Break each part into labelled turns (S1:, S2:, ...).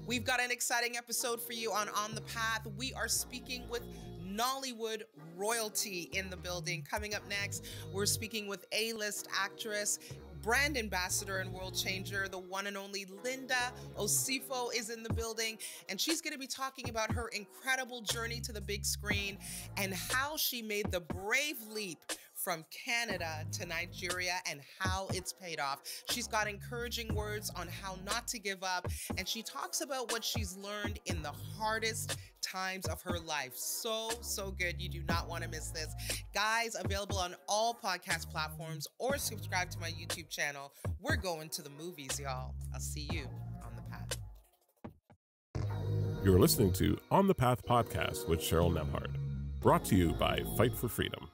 S1: We've got an exciting episode for you on the Path. We are speaking with Nollywood royalty in the building. Coming up next, we're speaking with A-list actress, brand ambassador and world changer, the one and only Linda Osifo is in the building, and she's going to be talking about her incredible journey to the big screen and how she made the brave leap from Canada to Nigeria and how it's paid off. She's got encouraging words on how not to give up, and she talks about what she's learned in the hardest times of her life. So good. You do not want to miss this. Guys, available on all podcast platforms or subscribe to my YouTube channel. We're going to the movies, y'all. I'll see you on the Path.
S2: You're listening to On the Path podcast with Cheryl Nembhard, brought to you by Fight for Freedom.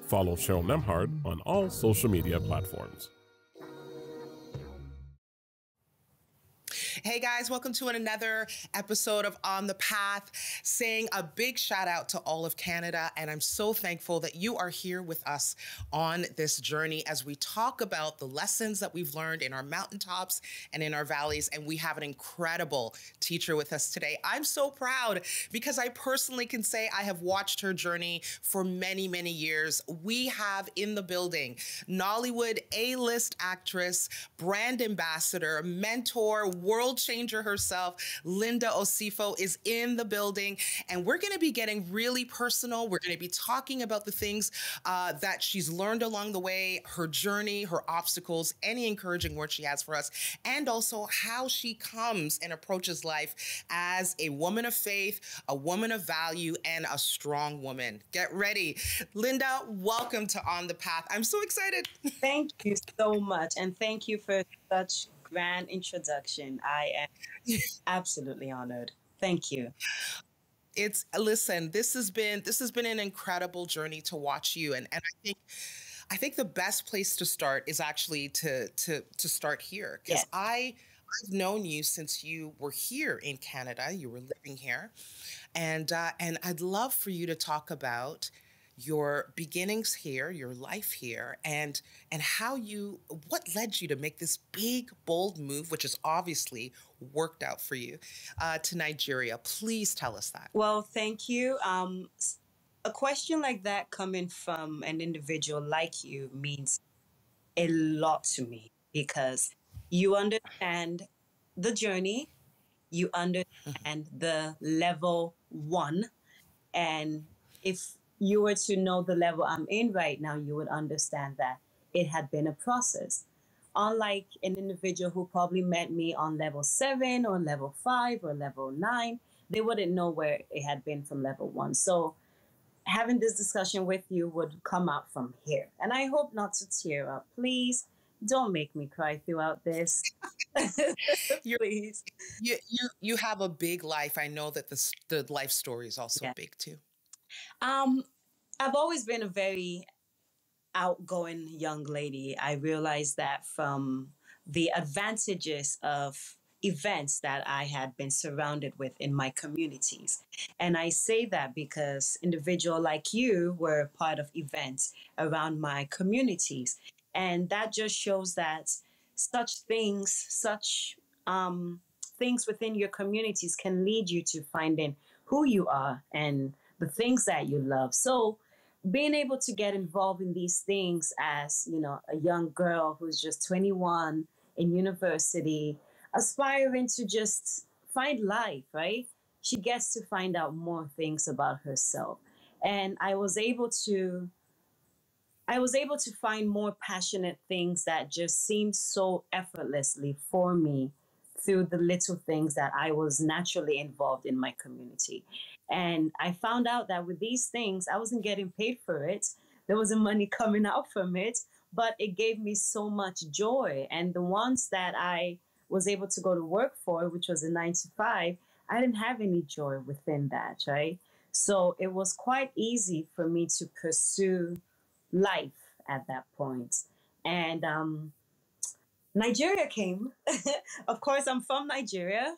S2: Follow Cheryl Nembhard on all social media platforms.
S1: Hey guys, welcome to another episode of On the Path. Saying a big shout out to all of Canada, and I'm so thankful that you are here with us on this journey as we talk about the lessons that we've learned in our mountaintops and in our valleys, and we have an incredible teacher with us today. I'm so proud because I personally can say I have watched her journey for many, many years. We have in the building Nollywood A-list actress, brand ambassador, mentor, world changer herself, Linda Osifo is in the building, and we're going to be getting really personal. We're going to be talking about the things that she's learned along the way, her journey, her obstacles, any encouraging words she has for us, and also how she comes and approaches life as a woman of faith, a woman of value, and a strong woman. Get ready. Linda, welcome to On the Path. I'm so excited.
S3: Thank you so much, and thank you for such grand introduction. I am absolutely honored. Thank you.
S1: Listen, this has been an incredible journey to watch you, and I think the best place to start is actually to start here, because
S3: Yes.
S1: I've known you since you were here in Canada. You were living here, and I'd love for you to talk about your beginnings here, your life here, and what led you to make this big, bold move, which has obviously worked out for you, to Nigeria. Please tell us that.
S3: Well, thank you. A question like that coming from an individual like you means a lot to me because you understand the journey, you understand the level one, and if you were to know the level I'm in right now, you would understand that it had been a process. Unlike an individual who probably met me on level 7 or level 5 or level 9, they wouldn't know where it had been from level 1. So having this discussion with you would come out from here. And I hope not to tear up. Please don't make me cry throughout this. Please.
S1: You have a big life. I know that the life story is also
S3: Yeah.
S1: big too.
S3: I've always been a very outgoing young lady. I realized that from the advantages of events that I had been surrounded with in my communities. And I say that because individuals like you were part of events around my communities. And that just shows that such things within your communities can lead you to finding who you are and the things that you love. So being able to get involved in these things as, a young girl who's just 21 in university, aspiring to just find life, right? She gets to find out more things about herself. And I was able to find more passionate things that just seemed so effortlessly for me through the little things that I was naturally involved in my community. And I found out that with these things, I wasn't getting paid for it. There wasn't money coming out from it, but it gave me so much joy. And the ones that I was able to go to work for, which was a 9 to 5, I didn't have any joy within that, right? So it was quite easy for me to pursue life at that point. And Nigeria came. Of course, I'm from Nigeria.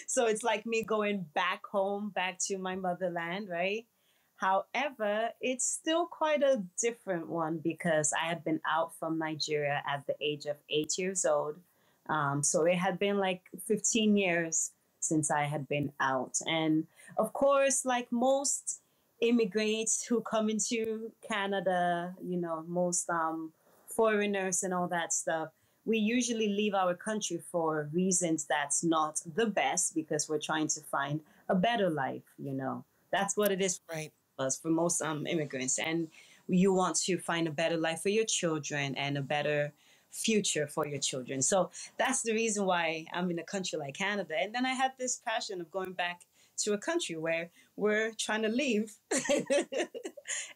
S3: So it's like me going back home, back to my motherland, right? However, it's still quite a different one because I had been out from Nigeria at the age of 8 years old. So it had been like 15 years since I had been out. And of course, like most immigrants who come into Canada, you know, most foreigners and all that stuff, we usually leave our country for reasons that's not the best because we're trying to find a better life, you know. That's what it is
S1: Right.
S3: for us, for most immigrants. And you want to find a better life for your children and a better future for your children. So that's the reason why I'm in a country like Canada. And then I had this passion of going back to a country where we're trying to leave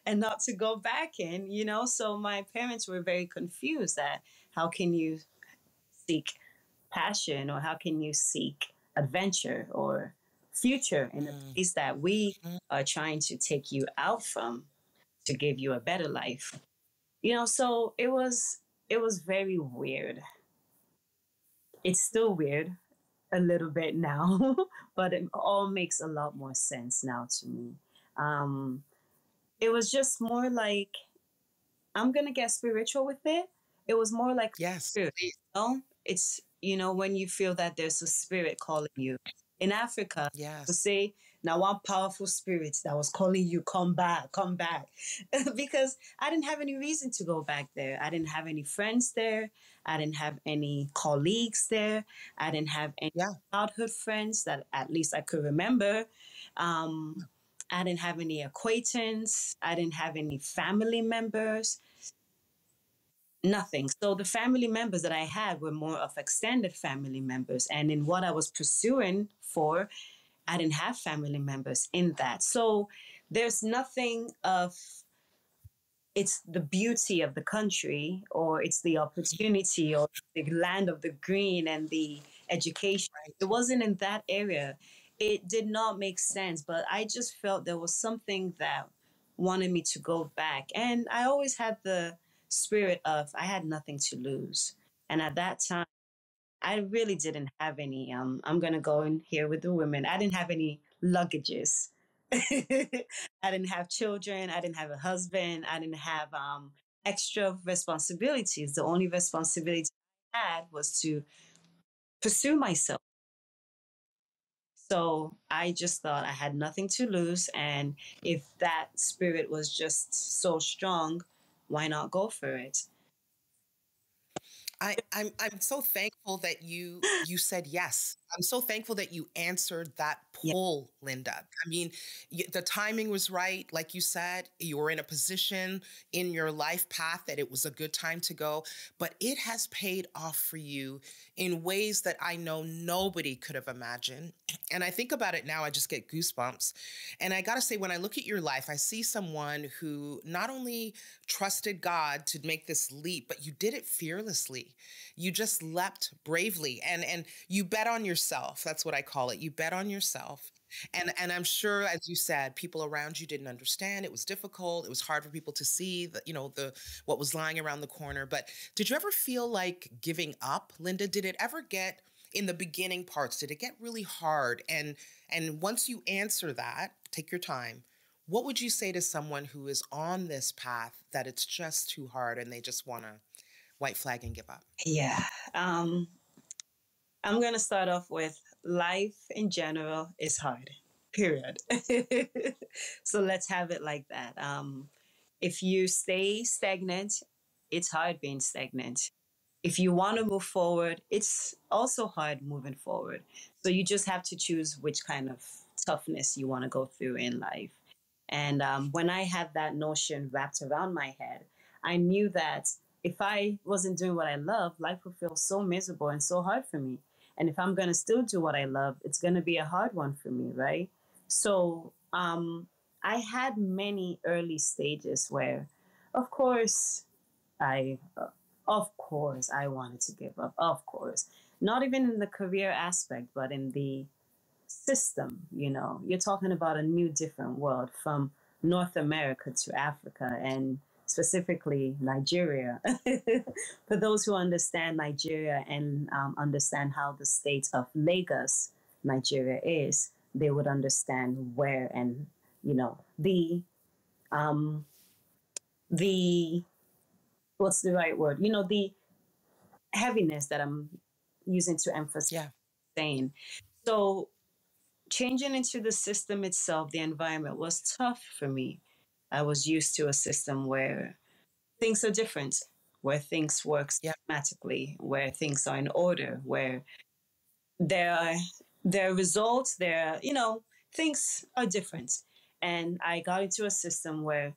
S3: and not to go back in, you know. So my parents were very confused that how can you seek passion or how can you seek adventure or future in a
S1: Mm.
S3: place that we
S1: Mhm.
S3: are trying to take you out from to give you a better life, you know. So it was very weird. It's still weird a little bit now, but it all makes a lot more sense now to me. um it was just more like, I'm gonna get spiritual with it. It was more like
S1: Yes,
S3: spirit,
S1: please.
S3: you know? It's, you know, when you feel that there's a spirit calling you. In Africa, to
S1: Yes.
S3: say now one powerful spirit that was calling you, come back, come back. Because I didn't have any reason to go back there. I didn't have any friends there. I didn't have any colleagues there. I didn't have any
S1: Yeah.
S3: childhood friends that at least I could remember. Um, I didn't have any acquaintance. I didn't have any family members. Nothing. So the family members that I had were more of extended family members. And in what I was pursuing for, I didn't have family members in that. So there's nothing of, it's the beauty of the country or it's the opportunity or the land of the green and the education. It
S1: Right.
S3: wasn't in that area. It did not make sense, but I just felt there was something that wanted me to go back. And I always had the spirit of I had nothing to lose. And at that time, I really didn't have any. I'm gonna go in here with the women. I didn't have any luggages. I didn't have children. I didn't have a husband. I didn't have extra responsibilities. The only responsibility I had was to pursue myself. So I just thought I had nothing to lose, and if that spirit was just so strong, why not go for it?
S1: I'm so thankful that you said yes. I'm so thankful that you answered that
S3: Yeah,
S1: pull, Linda. I mean, the timing was right. Like you said, you were in a position in your life path that it was a good time to go, but it has paid off for you in ways that I know nobody could have imagined. And I think about it now, I just get goosebumps. And I got to say, when I look at your life, I see someone who not only trusted God to make this leap, but you did it fearlessly. You just leapt bravely and you bet on yourself. That's what I call it. You bet on yourself. And I'm sure, as you said, people around you didn't understand. It was difficult. It was hard for people to see the, the what was lying around the corner. But did you ever feel like giving up, Linda? Did it ever get in the beginning parts? Did it get really hard? And once you answer that, take your time. What would you say to someone who is on this path that it's just too hard and they just want to white flag and give up?
S3: yeah. Um, I'm going to start off with life in general is hard, period. So let's have it like that. If you stay stagnant, it's hard being stagnant. If you want to move forward, it's also hard moving forward. So you just have to choose which kind of toughness you want to go through in life. And when I had that notion wrapped around my head, I knew that if I wasn't doing what I love, life would feel so miserable and so hard for me. And if I'm going to still do what I love, it's going to be a hard one for me, right? So I had many early stages where, of course, I, of course, I wanted to give up. Of course, not even in the career aspect, but in the system. You know, you're talking about a new, different world from North America to Africa and specifically Nigeria. For those who understand Nigeria and understand how the state of Lagos, Nigeria is, they would understand where and um, the what's the right word? You know, the heaviness that I'm using to emphasize
S1: Yeah.
S3: saying. So changing into the system itself, the environment was tough for me. I was used to a system where things are different, where things work
S1: Yeah.
S3: systematically, where things are in order, where there are there are results, things are different. And I got into a system where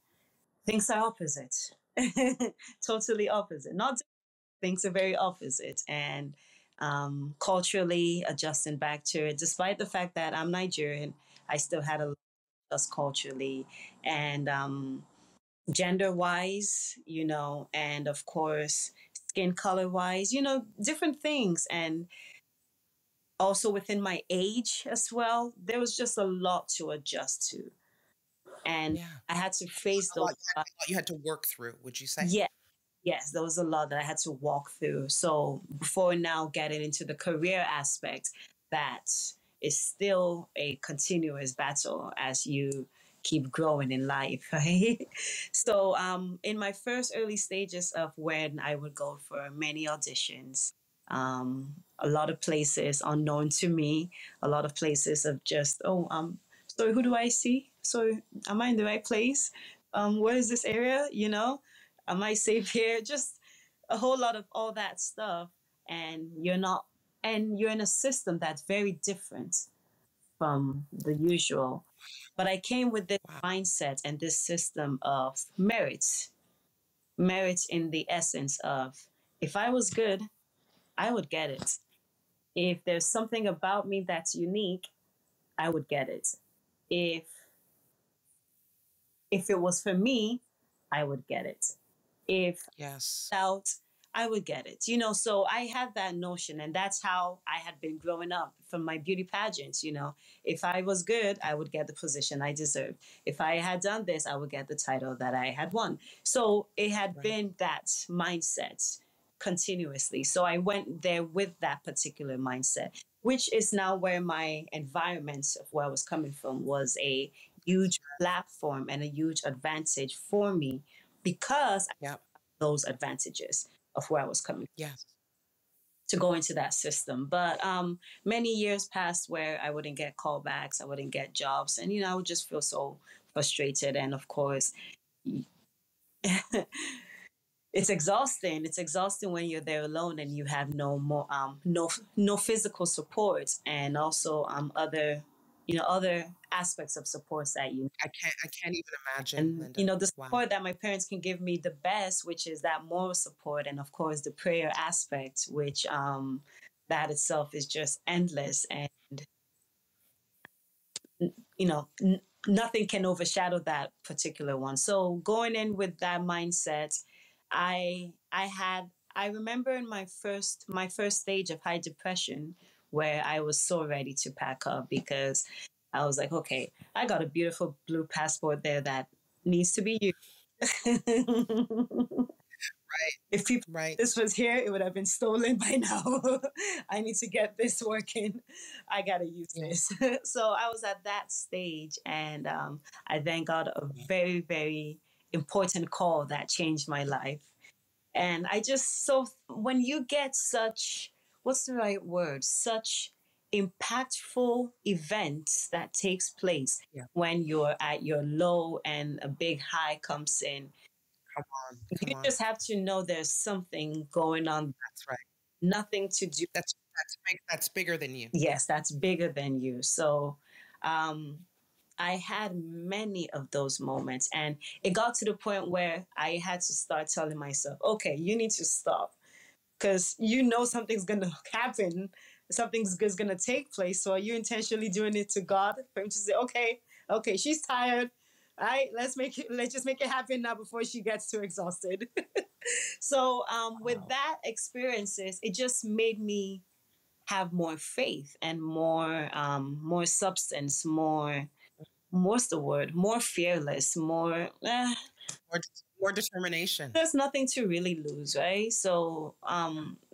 S3: things are opposite. Totally opposite. Not things are very opposite. And culturally adjusting back to it, despite the fact that I'm Nigerian, I still had a lot of us culturally and gender wise, and of course, skin color wise, different things. And also within my age as well, there was just a lot to adjust to. And
S1: Yeah.
S3: I had to face
S1: A lot,
S3: those.
S1: you had to work through, would you say?
S3: Yeah, yes, there was a lot that I had to walk through. So before now getting into the career aspect, that is still a continuous battle as you keep growing in life, right? So in my first early stages of when I would go for many auditions, a lot of places unknown to me, a lot of places of just, so who do I see? So am I in the right place? Where is this area? Am I safe here? Just a whole lot of all that stuff. And you're in a system that's very different from the usual. But I came with this
S1: Wow.
S3: mindset and this system of merit in the essence of if I was good, I would get it. If there's something about me that's unique, I would get it. If if it was for me, I would get it. If
S1: Yes.
S3: out, I would get it. So I had that notion, and that's how I had been growing up from my beauty pageants. If I was good, I would get the position I deserved. If I had done this, I would get the title that I had won. So it had
S1: Right.
S3: been that mindset continuously. So I went there with that particular mindset, which is now where my environment of where I was coming from was a huge platform and a huge advantage for me because
S1: Yeah.
S3: those advantages of where I was coming
S1: Yes.
S3: to go into that system. But many years passed where I wouldn't get callbacks, I wouldn't get jobs, and I would just feel so frustrated. And of course, it's exhausting. It's exhausting when you're there alone and you have no more no physical support, and also other aspects of supports that you.
S1: I can't even imagine,
S3: And
S1: Linda.
S3: the
S1: Wow.
S3: support that my parents can give me the best, which is that moral support, and of course the prayer aspect, which that itself is just endless. And nothing can overshadow that particular one. So going in with that mindset, I remember in my first stage of high depression, where I was so ready to pack up because I was like, okay, I got a beautiful blue passport there that needs to be used.
S1: Right.
S3: If people
S1: Right.
S3: this was here, it would have been stolen by now. I need to get this working. I gotta use
S1: Yeah.
S3: this. So I was at that stage, and I then got a very, very important call that changed my life. And I just so when you get such what's the right word? Such impactful events that takes place
S1: Yeah.
S3: when you're at your low and a big high comes in,
S1: Come on.
S3: you
S1: Come on.
S3: just have to know there's something going on,
S1: That's right.
S3: nothing to do.
S1: That's big. That's bigger than you.
S3: Yes, that's bigger than you. So um, I had many of those moments, and it got to the point where I had to start telling myself, okay, you need to stop because something's going to happen. Something's good's going to take place. So are you intentionally doing it to God for him to say, okay, she's tired. All right, let's just make it happen now before she gets too exhausted. So with
S1: Wow.
S3: that experiences, it just made me have more faith and more substance, more what's the word? More fearless, more
S1: More, more determination.
S3: there's nothing to really lose, right? So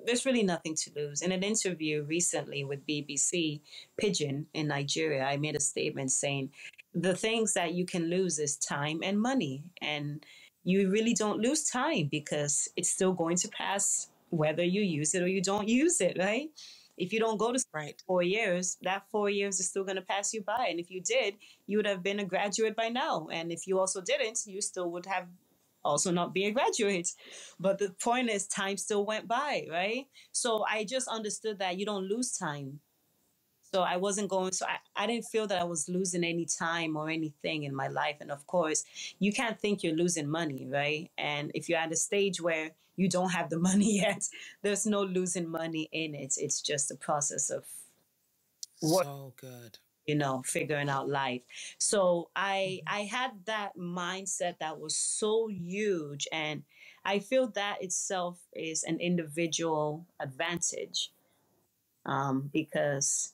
S3: there's really nothing to lose. In an interview recently with BBC Pigeon in Nigeria, I made a statement saying the things that you can lose is time and money. And you really don't lose time because it's still going to pass whether you use it or you don't use it, right? If you don't go to school
S1: Right.
S3: for 4 years, that 4 years is still going to pass you by. And if you did, you would have been a graduate by now. And if you also didn't, you still would have also not be a graduate. But the point is, time still went by, right? So I just understood that you don't lose time. So I wasn't going, so I didn't feel that I was losing any time or anything in my life. And of course, you can't think you're losing money, right? And if you're at a stage where you don't have the money yet, there's no losing money in it. It's just a process of work,
S1: So good.
S3: figuring out life. So I had that mindset that was so huge. And I feel that itself is an individual advantage, because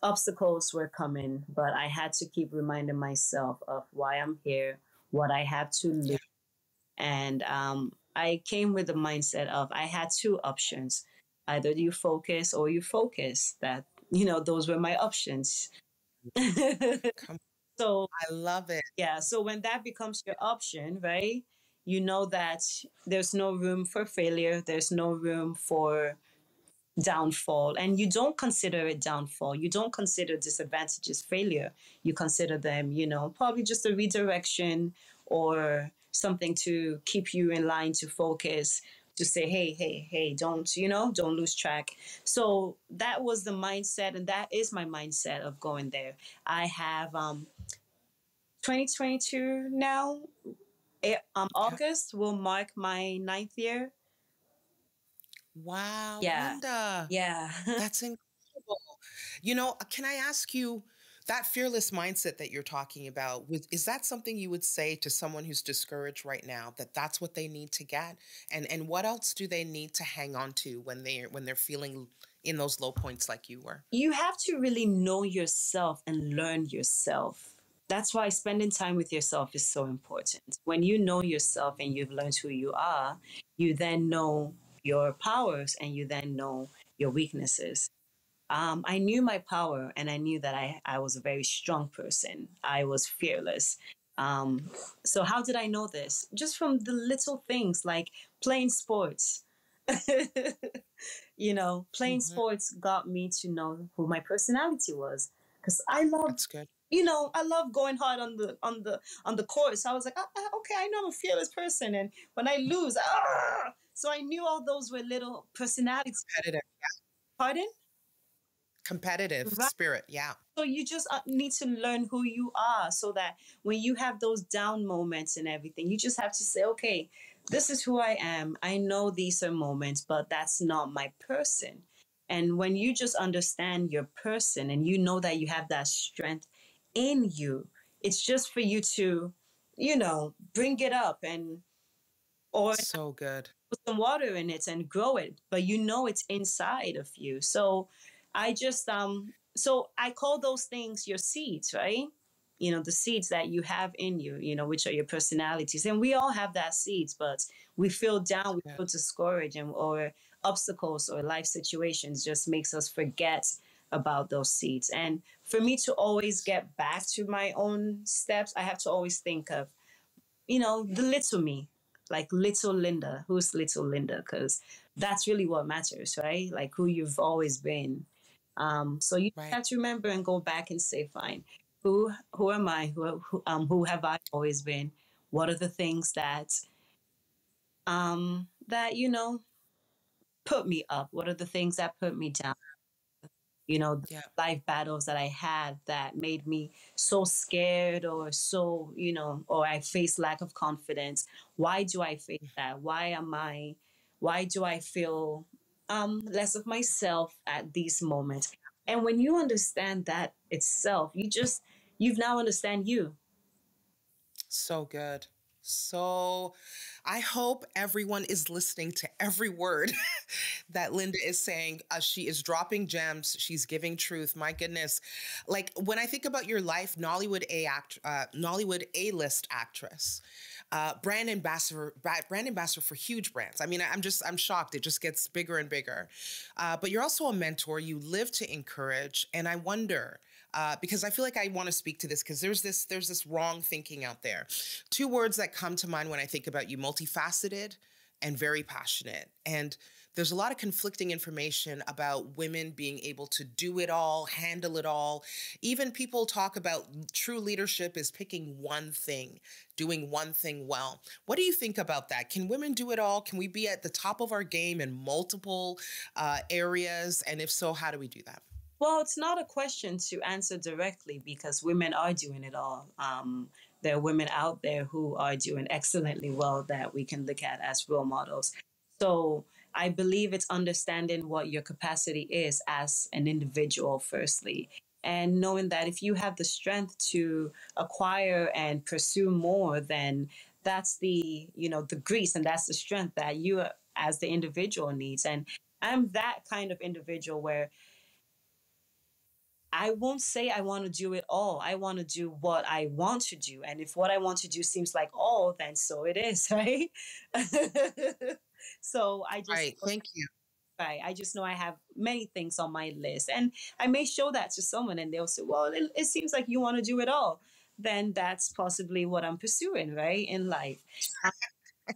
S3: obstacles were coming, but I had to keep reminding myself of why I'm here, what I have to
S1: Yeah.
S3: lose. And I came with the mindset of I had two options: either you focus or you focus. Those were my options.
S1: Come.
S3: So,
S1: I love it.
S3: yeah, so when that becomes your option, right, you know that there's no room for failure, there's no room for downfall, and you don't consider it downfall, you don't consider disadvantages failure, you consider them, probably just a redirection or something to keep you in line, to focus, to say, hey, hey, hey, don't lose track. So that was the mindset, and that is my mindset of going there. I have 2022 now.
S1: Yeah.
S3: August will mark my ninth year.
S1: Wow,
S3: Yeah,
S1: Linda,
S3: yeah.
S1: that's incredible. Can I ask you that fearless mindset that you're talking about, is that something you would say to someone who's discouraged right now, that that's what they need to get? And what else do they need to hang on to when they're feeling in those low points like you were?
S3: You have to really know yourself and learn yourself. That's why spending time with yourself is so important. When you know yourself and you've learned who you are, you then know your powers and you then know your weaknesses. I knew my power, and I knew that I was a very strong person. I was fearless. Um, so, how did I know this? Just from the little things like playing sports. Playing
S1: Hmm.
S3: sports got me to know who my personality was, because I love,
S1: That's good.
S3: I love going hard on the court. So I was like, okay, I know I'm a fearless person, and when I lose, so I knew all those were little personalities.
S1: Competitive.
S3: Pardon?
S1: Competitive
S3: Right.
S1: spirit. Yeah.
S3: So you just need to learn who you are, so that when you have those down moments and everything, you just have to say, okay, this is who I am. I know these are moments, but that's not my person. And when you just understand your person and you know that you have that strength in you, it's just for you to, bring it up, and or
S1: So good.
S3: put some water in it and grow it, but you know it's inside of you. So I call those things your seeds, right? The seeds that you have in you, which are your personalities. And we all have that seeds, but we feel down, we
S1: Yeah.
S3: feel discouraged, or obstacles or life situations just makes us forget about those seeds. And for me to always get back to my own steps, I have to always think of, the little me, like little Linda. Who's little Linda? Because that's really what matters, right? Like who you've always been. So you
S1: Right.
S3: have to remember and go back and say, fine, who am I? Who have I always been? What are the things that put me up? What are the things that put me down? The
S1: Yeah.
S3: life battles that I had that made me so scared, or so, or I face lack of confidence. Why do I face that? Why do I feel less of myself at these moments? And when you understand that itself, you've now understand you.
S1: So good. So I hope everyone is listening to every word that Linda is saying. She is dropping gems. She's giving truth. My goodness. Like when I think about your life, Nollywood A-list actress, brand ambassador for huge brands. I mean, I'm shocked. It just gets bigger and bigger. But you're also a mentor. You live to encourage. And I wonder, because I feel like I want to speak to this because there's this wrong thinking out there. Two words that come to mind when I think about you: multifaceted and very passionate. And there's a lot of conflicting information about women being able to do it all, handle it all. Even people talk about true leadership is picking one thing, doing one thing well. What do you think about that? Can women do it all? Can we be at the top of our game in multiple areas? And if so, how do we do that?
S3: Well, it's not a question to answer directly because women are doing it all. There are women out there who are doing excellently well that we can look at as role models. So I believe it's understanding what your capacity is as an individual, firstly, and knowing that if you have the strength to acquire and pursue more, then that's the, the grease and that's the strength that you as the individual needs. And I'm that kind of individual where I won't say I want to do it all. I want to do what I want to do. And if what I want to do seems like all, then so it is, right? So I just,
S1: Right. Thank you.
S3: right, I just know I have many things on my list. And I may show that to someone and they'll say, well, it seems like you want to do it all. Then that's possibly what I'm pursuing, right, in life.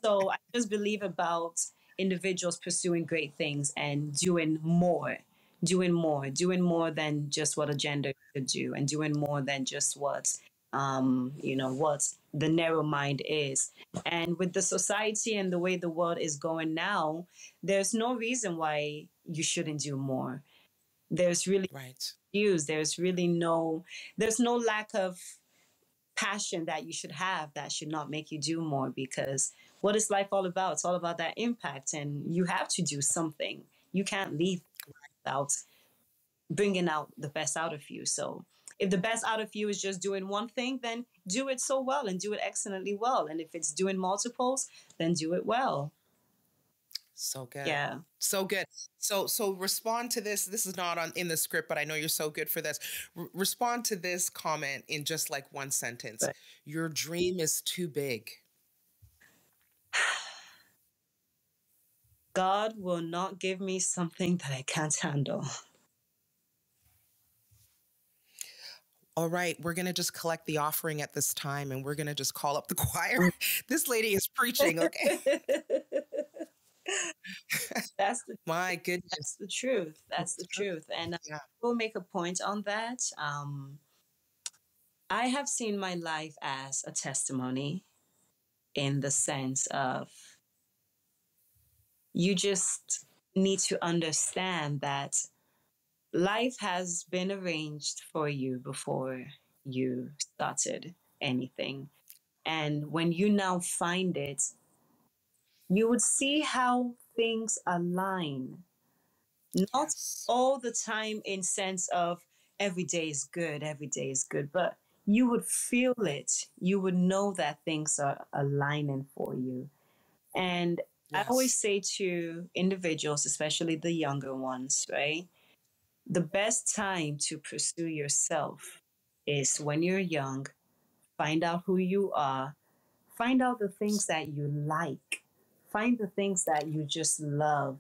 S3: So I just believe about individuals pursuing great things and doing more than just what a gender could do, and doing more than just what the narrow mind is. And with the society and the way the world is going now, there's no reason why you shouldn't do more. There's really
S1: Right.
S3: there's no lack of passion that you should have that should not make you do more, because what is life all about? It's all about that impact, and you have to do something. You can't leave without bringing out the best out of you. So if the best out of you is just doing one thing, then do it so well and do it excellently well. And if it's doing multiples, then do it well.
S1: So good.
S3: Yeah.
S1: So good. So respond to this. This is not in the script, but I know you're so good for this. Respond to this comment in just like one sentence.
S3: Right.
S1: Your dream is too big.
S3: God will not give me something that I can't handle.
S1: All right, we're going to just collect the offering at this time and we're going to just call up the choir. This lady is preaching, okay? My goodness.
S3: That's the truth. That's the truth. And
S1: Yeah.
S3: we'll make a point on that. I have seen my life as a testimony in the sense of you just need to understand that life has been arranged for you before you started anything. And when you now find it, you would see how things align. Not
S1: Yes.
S3: all the time in sense of every day is good, but you would feel it. You would know that things are aligning for you. And I always
S1: Yes.
S3: say to individuals, especially the younger ones, right? The best time to pursue yourself is when you're young. Find out who you are, find out the things that you like, find the things that you just love,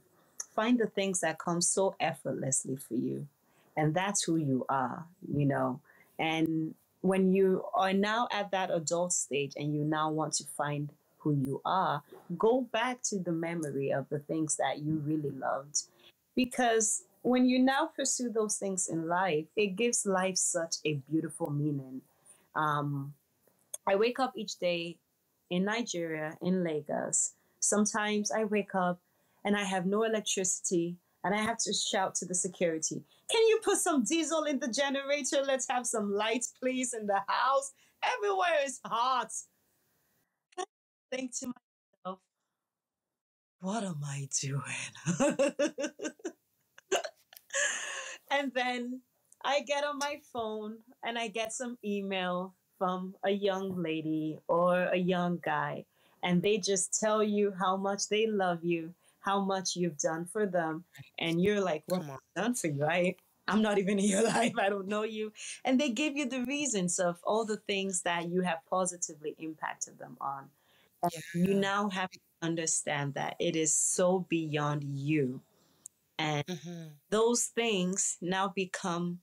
S3: find the things that come so effortlessly for you. And that's who you are. And when you are now at that adult stage and you now want to find who you are, go back to the memory of the things that you really loved. Because when you now pursue those things in life, it gives life such a beautiful meaning. Um, I wake up each day in Nigeria, in Lagos. Sometimes I wake up and I have no electricity and I have to shout to the security, can you put some diesel in the generator? Let's have some lights, please, in the house. Everywhere is hot. I think to myself, what am I doing? And then I get on my phone and I get some email from a young lady or a young guy, and they just tell you how much they love you, how much you've done for them. And you're like, what
S1: Come
S3: have
S1: on.
S3: I done for you? I'm not even in your life. I don't know you. And they give you the reasons of all the things that you have positively impacted them on. And you
S1: Yeah.
S3: now have to understand that it is so beyond you. And
S1: Hmm.
S3: those things now become,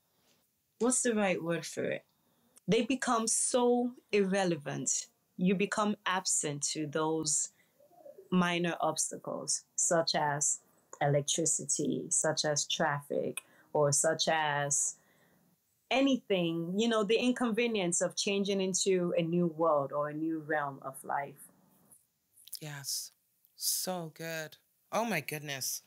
S3: what's the right word for it? They become so irrelevant. You become absent to those minor obstacles, such as electricity, such as traffic, or such as anything, the inconvenience of changing into a new world or a new realm of life.
S1: Yes. So good. Oh my goodness.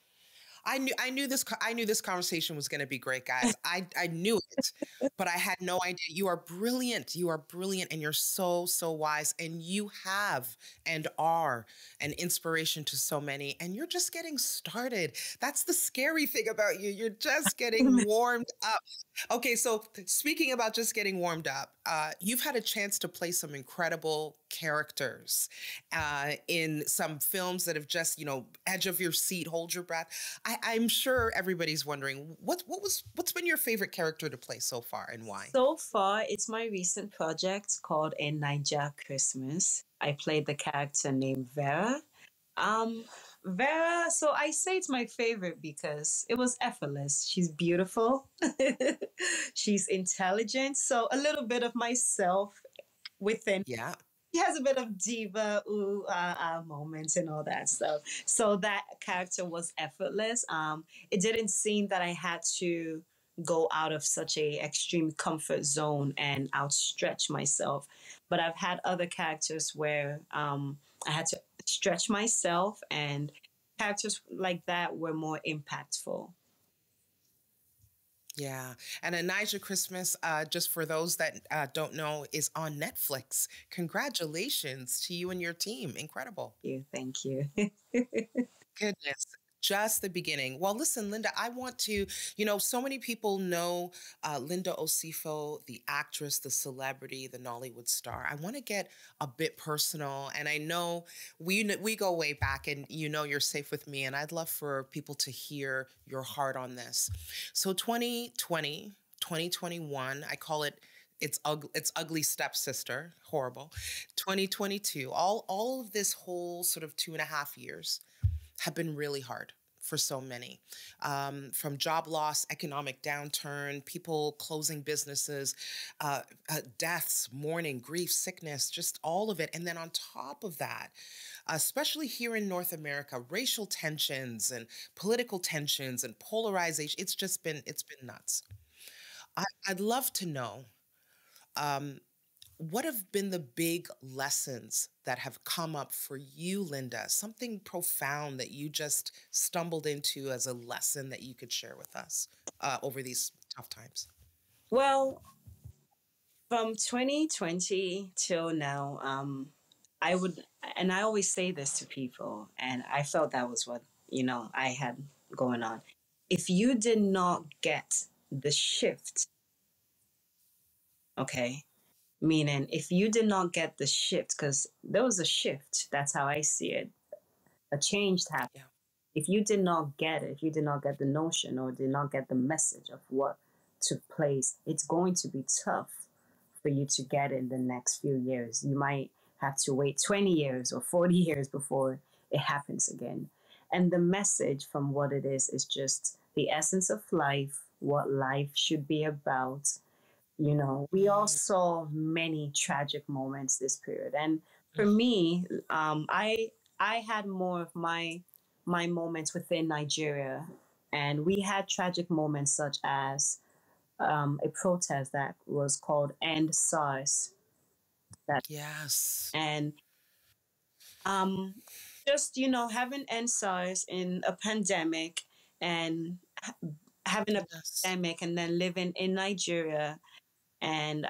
S1: I knew this conversation was going to be great, guys. I knew it, but I had no idea. You are brilliant. You are brilliant, and you're so wise, and you have and are an inspiration to so many. And you're just getting started. That's the scary thing about you. You're just getting warmed up. Okay, so speaking about just getting warmed up, you've had a chance to play some incredible characters in some films that have just, edge of your seat, hold your breath. I'm sure everybody's wondering what's been your favorite character to play so far and why?
S3: So far, it's my recent project called A Naija Christmas. I played the character named Vera. Um, Vera, so I say it's my favorite because it was effortless. She's beautiful. She's intelligent. So a little bit of myself within.
S1: Yeah.
S3: She has a bit of diva, moments and all that stuff. So that character was effortless. It didn't seem that I had to go out of such a extreme comfort zone and outstretch myself. But I've had other characters where I had to stretch myself, and characters like that were more impactful.
S1: Yeah. And A Naija Christmas, just for those that don't know, is on Netflix. Congratulations to you and your team. Incredible.
S3: Thank you.
S1: Goodness. Just the beginning. Well, listen, Linda, I want to, so many people know Linda Osifo, the actress, the celebrity, the Nollywood star. I want to get a bit personal. And I know we go way back, and you're safe with me. And I'd love for people to hear your heart on this. So 2020, 2021, I call it it's ugly stepsister, horrible. 2022, all of this whole sort of 2.5 years have been really hard for so many, from job loss, economic downturn, people closing businesses, deaths, mourning, grief, sickness, just all of it. And then on top of that, especially here in North America, racial tensions and political tensions and polarization, it's been nuts. I'd love to know, what have been the big lessons that have come up for you, Linda? Something profound that you just stumbled into as a lesson that you could share with us over these tough times?
S3: Well, from 2020 till now, I always say this to people, and I felt that was what, I had going on. If you did not get the shift, okay, meaning if you did not get the shift, because there was a shift, that's how I see it, a change happened.
S1: Yeah.
S3: If you did not get it, if you did not get the notion or did not get the message of what took place, it's going to be tough for you to get in the next few years. You might have to wait 20 years or 40 years before it happens again. And the message from what it is just the essence of life, what life should be about. We all saw many tragic moments this period. And for me, I had more of my moments within Nigeria. And we had tragic moments such as a protest that was called End SARS.
S1: Yes.
S3: And just, having End SARS in a pandemic and having a
S1: Yes.
S3: pandemic and then living in Nigeria and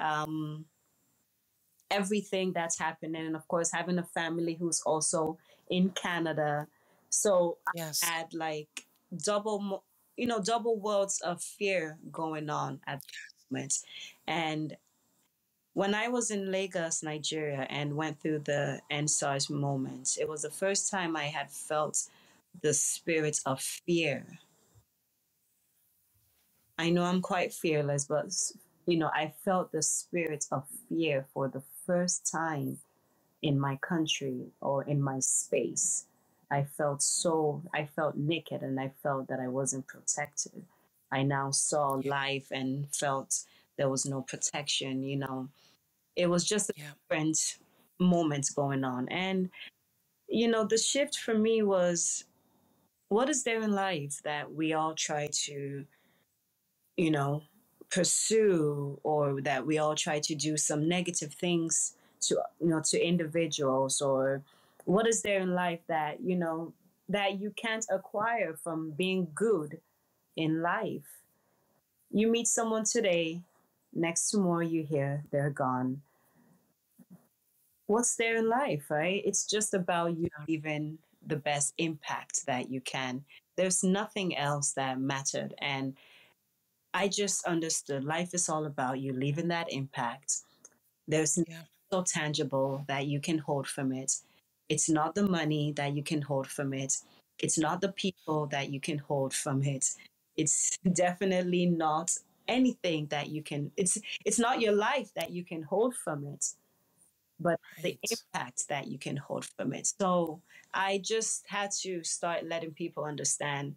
S3: everything that's happening. And of course, having a family who's also in Canada. So
S1: Yes.
S3: I had like double worlds of fear going on at the moment. And when I was in Lagos, Nigeria, and went through the NSARS moments, it was the first time I had felt the spirit of fear. I know I'm quite fearless, but I felt the spirit of fear for the first time in my country or in my space. I felt naked, and I felt that I wasn't protected. I now saw life and felt there was no protection. It was just a different moment going on. And the shift for me was, what is there in life that we all try to, you know, pursue, or that we all try to do some negative things to, to individuals? Or what is there in life that, that you can't acquire from being good in life? You meet someone today, next tomorrow you hear they're gone. What's there in life, right? It's just about you leaving the best impact that you can. There's nothing else that mattered. And I just understood life is all about you leaving that impact. There's nothing
S1: Yeah.
S3: so tangible that you can hold from it. It's not the money that you can hold from it. It's not the people that you can hold from it. It's definitely not anything that you can, it's not your life that you can hold from it, but the
S1: Right.
S3: impact that you can hold from it. So I just had to start letting people understand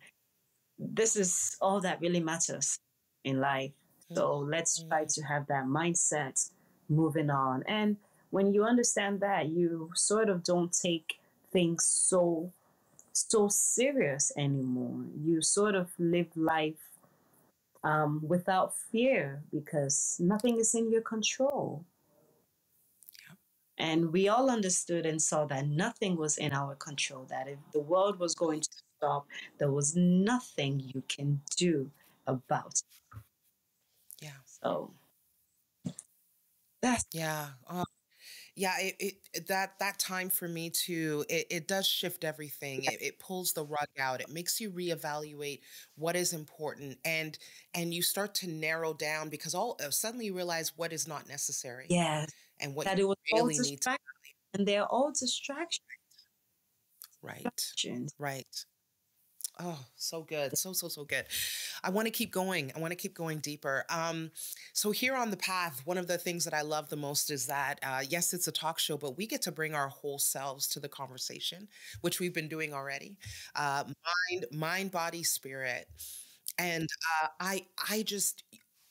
S3: this is all that really matters in life. So let's try
S1: Mhm.
S3: to have that mindset moving on. And when you understand that, you sort of don't take things so serious anymore. You sort of live life without fear, because nothing is in your control. And we all understood and saw that nothing was in our control, that if the world was going to stop, there was nothing you can do about it.
S1: Yeah.
S3: So that's,
S1: Yeah. Yeah, that time for me too, it does shift everything. It pulls the rug out. It makes you reevaluate what is important, and you start to narrow down, because all suddenly you realize what is not necessary
S3: yes,
S1: and what
S3: that
S1: you
S3: it was all
S1: really need to.
S3: distractions, and they're all distractions.
S1: Right. Right. Oh, so good. So good. I want to keep going. I want to keep going deeper. So here on the path, one of the things that I love the most is that, yes, it's a talk show, but we get to bring our whole selves to the conversation, which we've been doing already. Mind, body, spirit. And I just,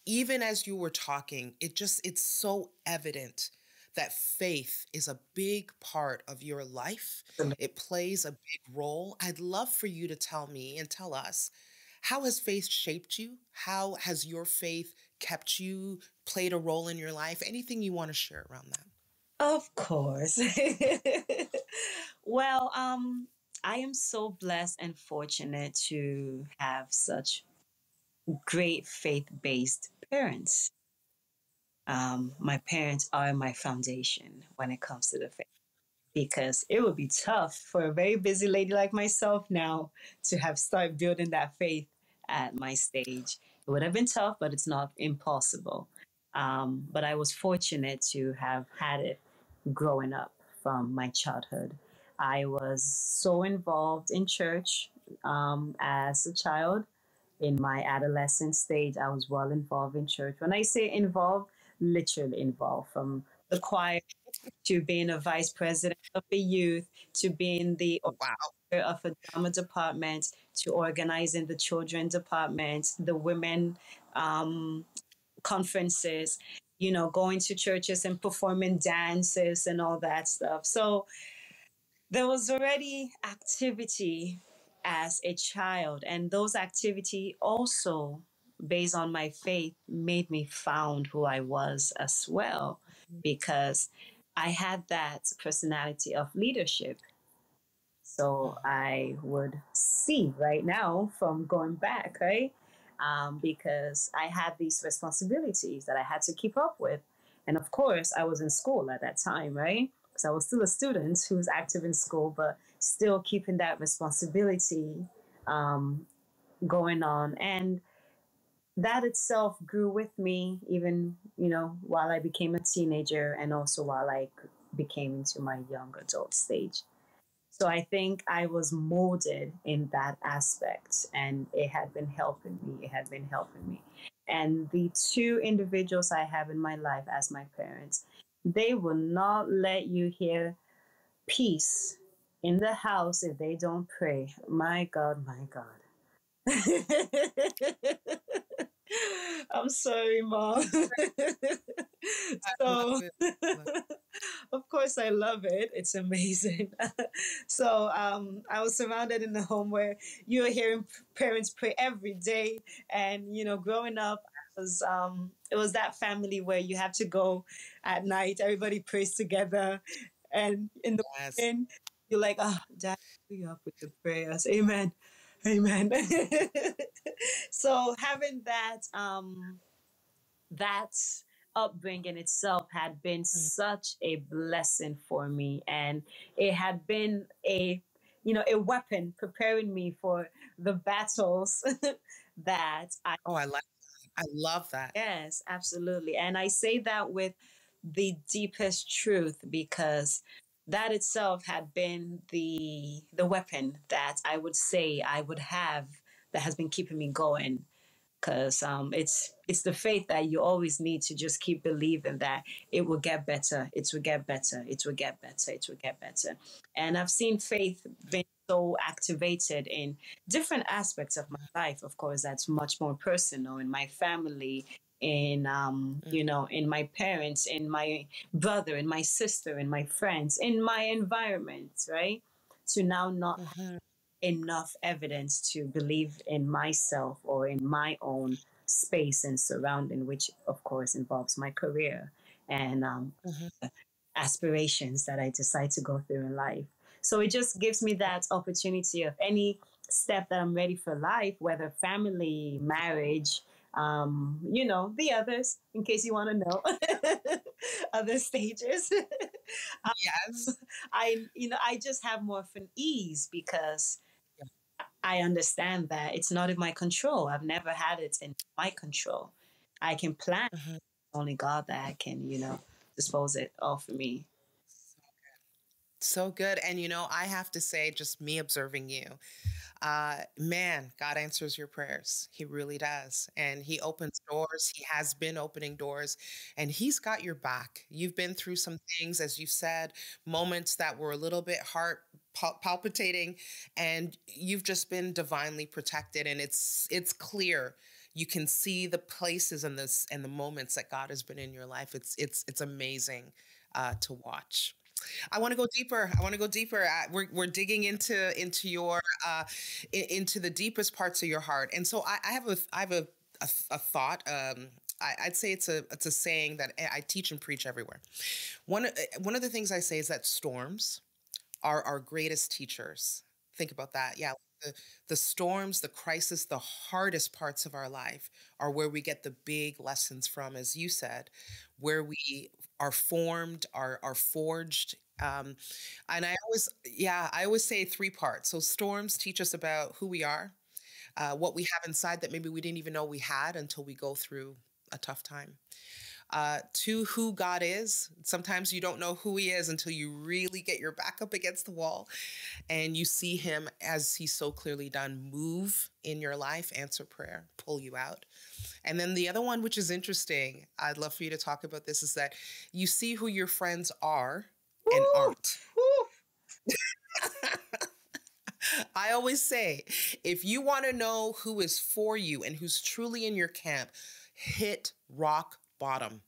S1: even as you were talking, it's so evident that faith is a big part of your life. It plays a big role. I'd love for you to tell me and tell us, how has faith shaped you? How has your faith kept you, played a role in your life? Anything you want to share around that?
S3: Of course. Well, I am so blessed and fortunate to have such great faith-based parents. My parents are my foundation when it comes to the faith, because it would be tough for a very busy lady like myself now to have started building that faith at my stage. It would have been tough, but it's not impossible. But I was fortunate to have had it growing up from my childhood. I was so involved in church as a child. In my adolescent stage, I was well involved in church. When I say involved, literally involved, from the choir to being a vice president of the youth, to being the
S1: Wow.
S3: organizer of a drama department, to organizing the children department, the women um, conferences, going to churches and performing dances and all that stuff. So there was already activity as a child, and those activity also, based on my faith, made me found who I was as well, because I had that personality of leadership. So
S1: Mhm.
S3: I would see right now from going back, right? Because I had these responsibilities that I had to keep up with. And of course, I was in school at that time, right? Because I was still a student who was active in school, but still keeping that responsibility um, going on. And that itself grew with me, even, while I became a teenager, and also while I became into my young adult stage. So I think I was molded in that aspect, and it had been helping me. It had been helping me. And the two individuals I have in my life as my parents, they will not let you hear peace in the house if they don't pray. My God, my God. I'm sorry, Mom.
S1: I
S3: So,
S1: love it. Love
S3: of course, I love it. It's amazing. So, I was surrounded in a home where you were hearing parents pray every day, and growing up, it was that family where you have to go at night. Everybody prays together, and in the
S1: Yes.
S3: morning, you're like, "Oh, Dad, we up with the prayers. Amen, amen." So having that upbringing itself had been
S1: Mm.
S3: such a blessing for me, and it had been a weapon preparing me for the battles that I
S1: Oh, I love that.
S3: yes, absolutely. And I say that with the deepest truth because that itself had been the weapon that I would say I would have that has been keeping me going because it's the faith that you always need to just keep believing that it will get better, it will get better, it will get better, it will get better. And I've seen faith being so activated in different aspects of my life. Of course, that's much more personal in my family, in
S1: Mm.
S3: in my parents, in my brother, in my sister, in my friends, in my environment, right? To now not
S1: Mhm.
S3: enough evidence to believe in myself or in my own space and surrounding, which of course involves my career and
S1: Mhm.
S3: aspirations that I decide to go through in life. So it just gives me that opportunity of any step that I'm ready for life, whether family, marriage, the others, in case you want to know, other stages.
S1: Yes.
S3: I just have more of an ease because I understand that it's not in my control. I've never had it in my control. I can plan,
S1: Mhm.
S3: only God that can, dispose it all for me.
S1: So good. And I have to say, just me observing you, man, God answers your prayers. He really does. And He opens doors. He has been opening doors and He's got your back. You've been through some things, as you said, moments that were a little bit heart palpitating, and you've just been divinely protected. And it's clear. You can see the places and the moments that God has been in your life. It's amazing to watch. I want to go deeper. I want to go deeper. We're digging into your into the deepest parts of your heart, and so I have a thought. I'd say it's a saying that I teach and preach everywhere. One of the things I say is that storms are our greatest teachers. Think about that. Yeah. The storms, the crisis, the hardest parts of our life are where we get the big lessons from, as you said, where we are formed, are forged. And I always say three parts. So storms teach us about who we are, what we have inside that maybe we didn't even know we had until we go through a tough time. To who God is. Sometimes you don't know who He is until you really get your back up against the wall and you see Him, as He's so clearly done, move in your life, answer prayer, pull you out. And then the other one, which is interesting, I'd love for you to talk about this, is that you see who your friends are and
S3: Woo!
S1: aren't.
S3: Woo!
S1: I always say, if you want to know who is for you and who's truly in your camp, hit rock bottom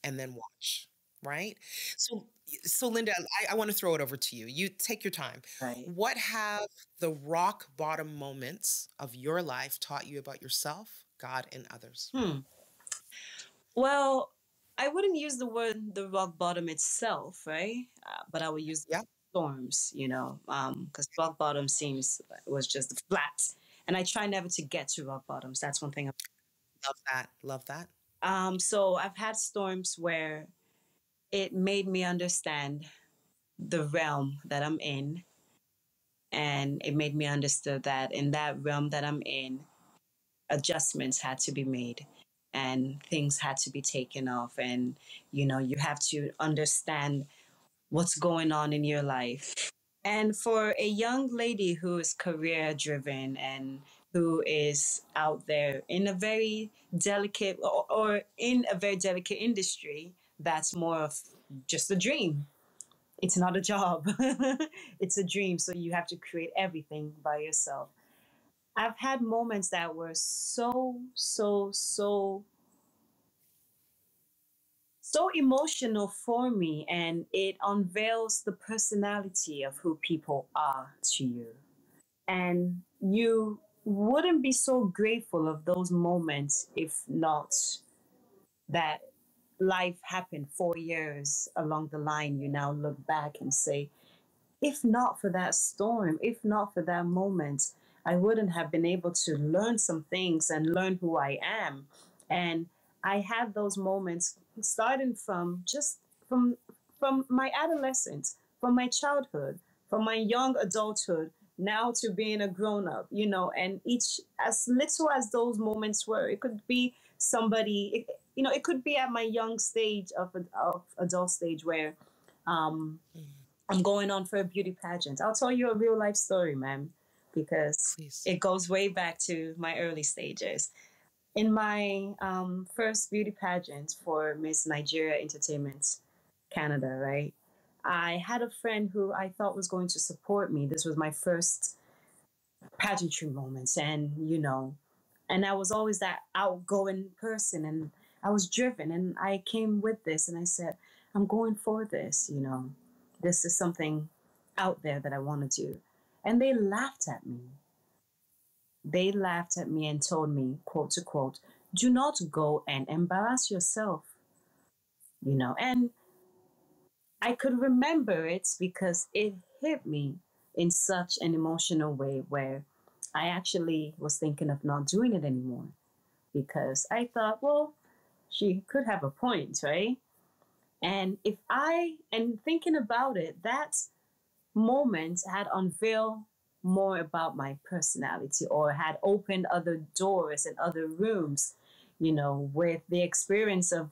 S1: and then watch, right? So, so Linda, I want to throw it over to you. You take your time.
S3: Right.
S1: What have the rock bottom moments of your life taught you about yourself, God, and others?
S3: Hmm. Well, I wouldn't use the word the rock bottom itself, right? But I would use
S1: Yeah,
S3: storms, because rock bottom seems like it was just flat. And I try never to get to rock bottoms. That's one thing.
S1: love that. Love that.
S3: So I've had storms where it made me understand the realm that I'm in, and it made me understand that in that realm that I'm in, adjustments had to be made and things had to be taken off, and you have to understand what's going on in your life. And for a young lady who is career driven and who is out there in a very delicate or in a very delicate industry, that's more of just a dream. It's not a job. It's a dream. So you have to create everything by yourself. I've had moments that were so, so, so so emotional for me, and it unveils the personality of who people are to you. And you wouldn't be so grateful of those moments if not that life happened 4 years along the line. You now look back and say, if not for that storm, if not for that moment, I wouldn't have been able to learn some things and learn who I am. And I had those moments starting from just from my adolescence, from my childhood, from my young adulthood, now to being a grown up, and each, as little as those moments were, it could be somebody, it could be at my young stage of adult stage where um, I'm going on for a beauty pageant. I'll tell you a real life story, ma'am, because
S1: Please.
S3: it goes way back to my early stages. In my first beauty pageant for Miss Nigeria Entertainment Canada, right? I had a friend who I thought was going to support me. This was my first pageantry moments, and I was always that outgoing person, and I was driven, and I came with this, and I said, I'm going for this. This is something out there that I want to do. And they laughed at me. They laughed at me and told me, quote to quote, do not go and embarrass yourself. And I could remember it because it hit me in such an emotional way where I actually was thinking of not doing it anymore because I thought, well, she could have a point, right? And thinking about it, that moment had unveiled more about my personality or had opened other doors and other rooms, with the experience of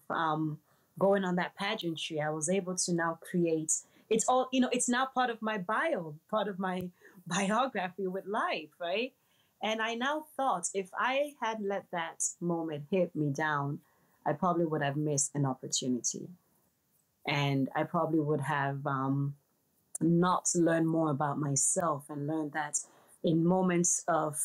S3: going on that pageantry. I was able to now create, it's all, it's now part of my bio, part of my biography with life, right? And I now thought if I had let that moment hit me down, I probably would have missed an opportunity. And I probably would have not learned more about myself and learned that in moments of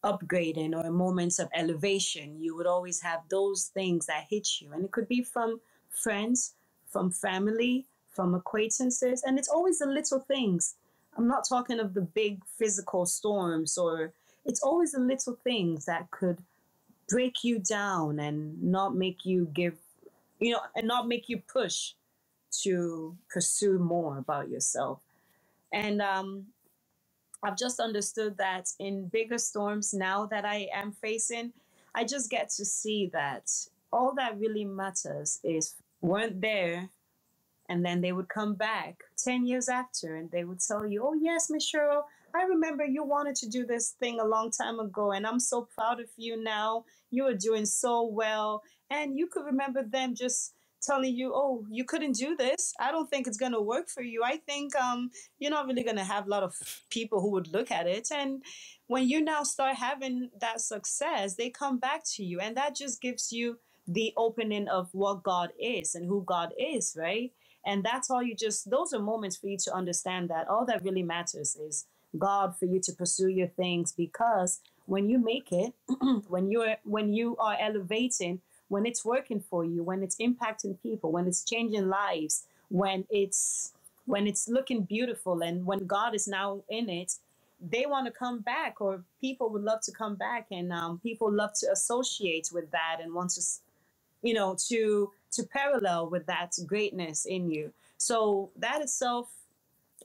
S3: upgrading or in moments of elevation, you would always have those things that hit you. And it could be from friends, from family, from acquaintances. And it's always the little things. I'm not talking of the big physical storms, or it's always the little things that could break you down and not make you and not make you push to pursue more about yourself. And I've just understood that in bigger storms now that I am facing, I just get to see that all that really matters is weren't there. And then they would come back 10 years after and they would tell you, oh, yes, Miss Cheryl, I remember you wanted to do this thing a long time ago, and I'm so proud of you now. You are doing so well. And you could remember them just telling you, oh, you couldn't do this. I don't think it's going to work for you. I think you're not really going to have a lot of people who would look at it. And when you now start having that success, they come back to you. And that just gives you the opening of what God is and who God is, right? And that's all those are moments for you to understand that all that really matters is God, for you to pursue your things, because when you make it, when you are elevating, when it's working for you, when it's impacting people, when it's changing lives, when it's looking beautiful, and when God is now in it, they want to come back, or people would love to come back, and people love to associate with that and want to to parallel with that greatness in you. So that itself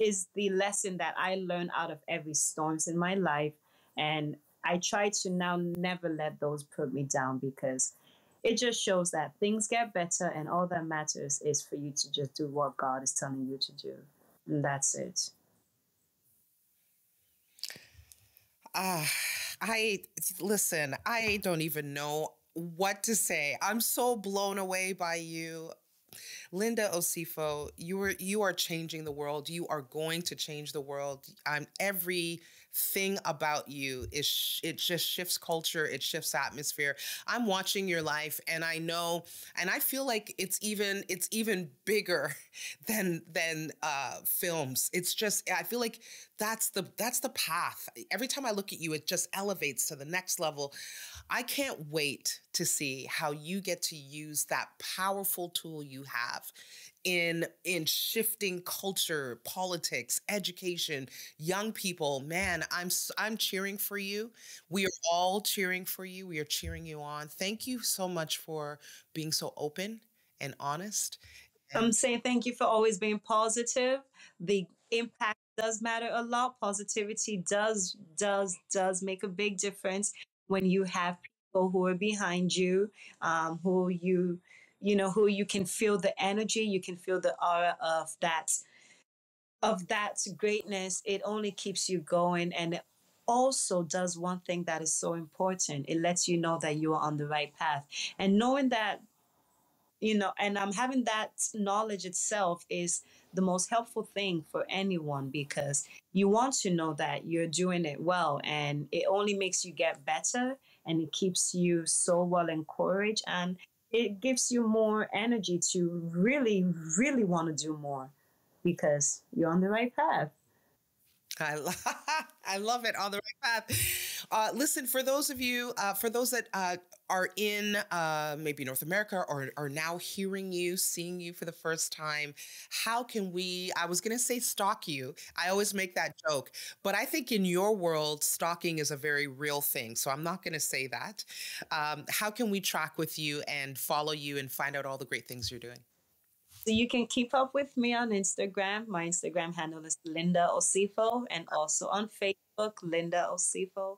S3: is the lesson that I learned out of every storms in my life. And I try to now never let those put me down, because it just shows that things get better, and all that matters is for you to just do what God is telling you to do. And that's it.
S1: Ah, I listen, I don't even know what to say. I'm so blown away by you. Linda Osifo, you are changing the world. You are going to change the world. Everything about you is it just shifts culture. It shifts atmosphere. I'm watching your life, and I know, and I feel like it's even bigger than films. It's just, I feel like that's the path. Every time I look at you, it just elevates to the next level. I can't wait to see how you get to use that powerful tool you have in shifting culture, politics, education, young people. Man, I'm cheering for you. We are all cheering for you. We are cheering you on. Thank you so much for being so open and honest.
S3: I'm saying thank you for always being positive. The impact does matter a lot. Positivity does make a big difference when you have people who are behind you, who who you can feel the energy, you can feel the aura of that greatness. It only keeps you going, and it also does one thing that is so important. It lets you know that you are on the right path, and knowing that, and having that knowledge itself is the most helpful thing for anyone, because you want to know that you're doing it well, and it only makes you get better, and it keeps you so well encouraged, and it gives you more energy to really, really want to do more because you're on the right path.
S1: I love it. On the right path. Listen, for those of you, for those that are in maybe North America or are now hearing you, seeing you for the first time, how can we, I was going to say stalk you. I always make that joke, but I think in your world, stalking is a very real thing. So I'm not going to say that. How can we track with you and follow you and find out all the great things you're doing?
S3: So you can keep up with me on Instagram. My Instagram handle is Linda Osifo, and also on Facebook, Linda Osifo.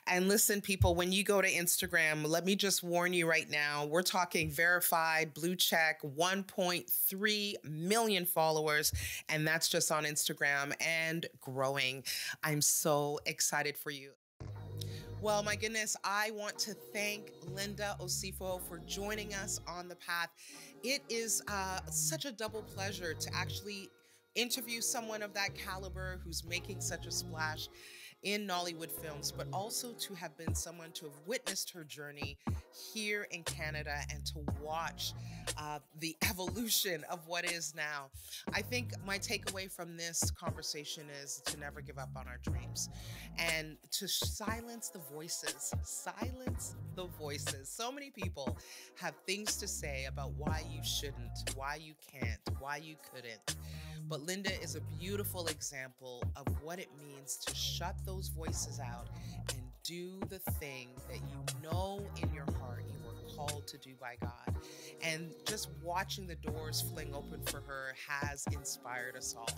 S1: And listen, people, when you go to Instagram, let me just warn you right now, we're talking verified, blue check, 1.3 million followers, and that's just on Instagram and growing. I'm so excited for you. Well, my goodness, I want to thank Linda Osifo for joining us on The Path. It is such a double pleasure to actually interview someone of that caliber who's making such a splash in Nollywood films, but also to have been someone to have witnessed her journey here in Canada and to watch the evolution of what is now. I think my takeaway from this conversation is to never give up on our dreams and to silence the voices. Silence the voices. So many people have things to say about why you shouldn't, why you can't, why you couldn't. But Linda is a beautiful example of what it means to shut those voices out and do the thing that you know in your heart you were called to do by God. And just watching the doors fling open for her has inspired us all.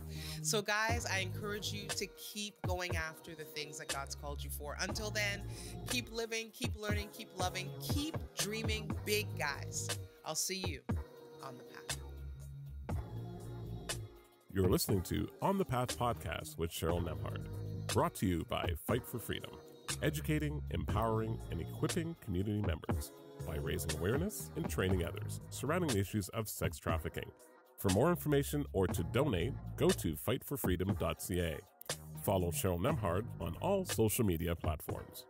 S1: So guys, I encourage you to keep going after the things that God's called you for. Until then, keep living, keep learning, keep loving, keep dreaming big, guys. I'll see you on the path.
S2: You're listening to On the Path podcast with Cheryl Nembhard, brought to you by Fight for Freedom, educating, empowering, and equipping community members by raising awareness and training others surrounding the issues of sex trafficking. For more information or to donate, go to fightforfreedom.ca. Follow Cheryl Nembhard on all social media platforms.